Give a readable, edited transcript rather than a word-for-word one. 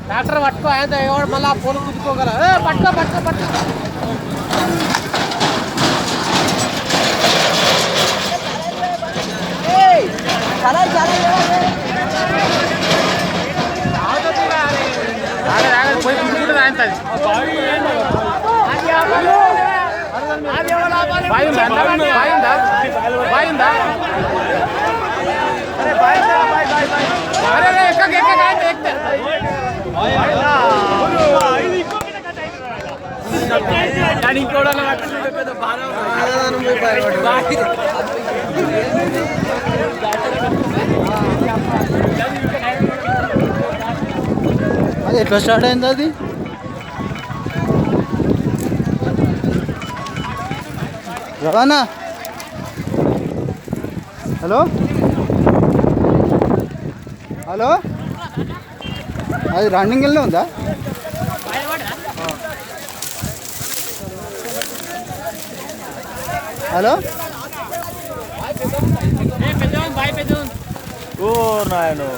tractor పట్టుకో ఆయన ఎవడు మళ్ళీ ఆ ఫోన్ కుదుకోగల పట్టుకో పట్టుకో పట్టుకో పోయి కుదుకుంటుంది ఆయన బాయిందా అరే ఎక్క అది ఎట్లా స్టార్ట్ అయింది అది రవాణా హలో హలో అది రన్నింగ్ వెళ్ళే ఉందా హలో ఓ నాయను